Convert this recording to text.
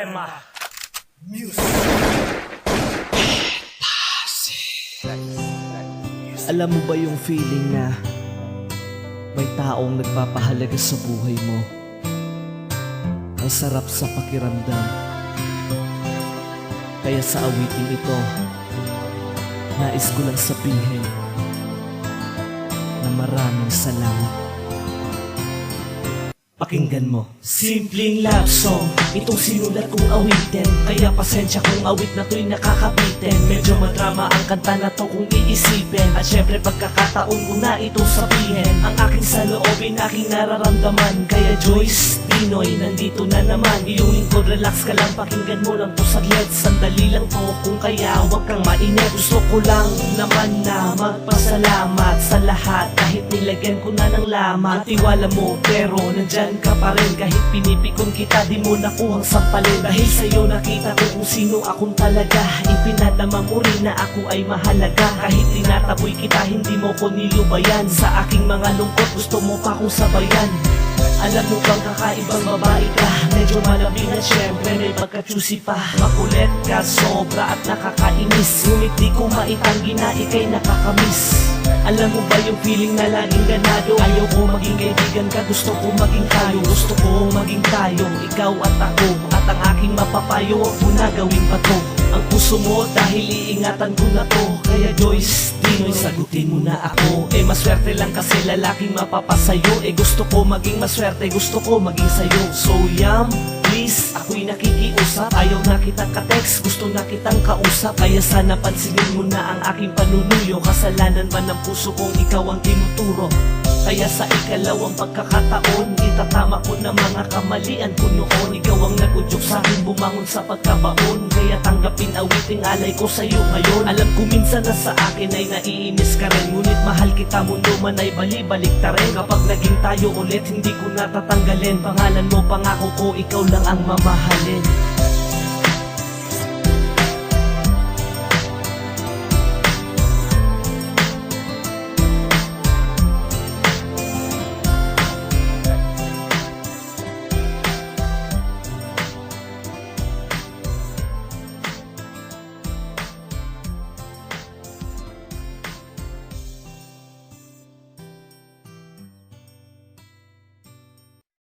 Tema Music. Alam mo ba yung feeling na may taong nagpapahalaga sa buhay mo? Ang sarap sa pakiramdam. Kaya sa awiting ito, nais ko lang sabihin na maraming salamat. Pakinggan mo. Simpleng love song, itong sinulat kong awitin. Kaya pasensya kung awit na to'y nakakabitin. Medyo madrama ang kanta na to kung iisipin. At syempre pagkakataon ko na itong sabihin. Ang aking saloobin, aking nararamdaman. Kaya Joyce Pinoy, nandito na naman. Iyong lingkod, relax ka lang, pakinggan mo lang to saglit. Sandali lang to, kung kaya huwag kang mainip. Gusto ko lang naman na magpasalamat sa lahat. Kahit nilagyan ko na ng lamat. Tiwala mo, pero nandyan ka pa rin. Kahit pinipikon kita, di mo nakuhang sampalin. Dahil sa'yo nakita ko kung sino akong talaga. Ipinadama mo rin na ako ay mahalaga. Kahit tinataboy kita, hindi mo ko nilubayan. Sa aking mga lungkot, gusto mo pa kong sabayan. Alam mo bang kakaibang babae ka? Medyo malabing at syempre may pagka-choosy pa. Makulit ka, sobra at nakakainis. Ngunit di ko maitanggi na ika'y nakakamiss. Alam mo ba yung feeling na laging ganado? Ayaw ko maging kaibigan ka, gusto ko maging tayo. Gusto ko maging tayo, ikaw at ako. At ang aking mapapayo, huwag mo na gawing bato ang puso mo dahil iingatan ko na to. Kaya Joyce Pinoy, sagutin mo na ako. Maswerte lang kasi lalaking mapapasayo. Gusto ko maging maswerte, gusto ko maging sayo. So please, ako'y nakikiusap. Ayaw na kitang ka-text, gusto na kitang kausap. Kaya sana pansinin mo na ang aking panunuyo. Kasalanan ba ng puso kong ikaw ang tinuturo? Kaya sa ikalawang pagkakataon, itatama ko na mga kamalian ko noon. Ikaw ang nag-udyok sa'kin, bumangon sa pagkabaon. Kaya tanggapin awiting alay ko sa'yo ngayon. Alam ko minsan na sa akin ay naiinis ka rin. Ngunit mahal kita, mundo man ay bali-balik ta rin. Kapag naging tayo ulit, hindi ko natatanggalin. Pangalan mo, pangako ko, ikaw lang ang mamahalin.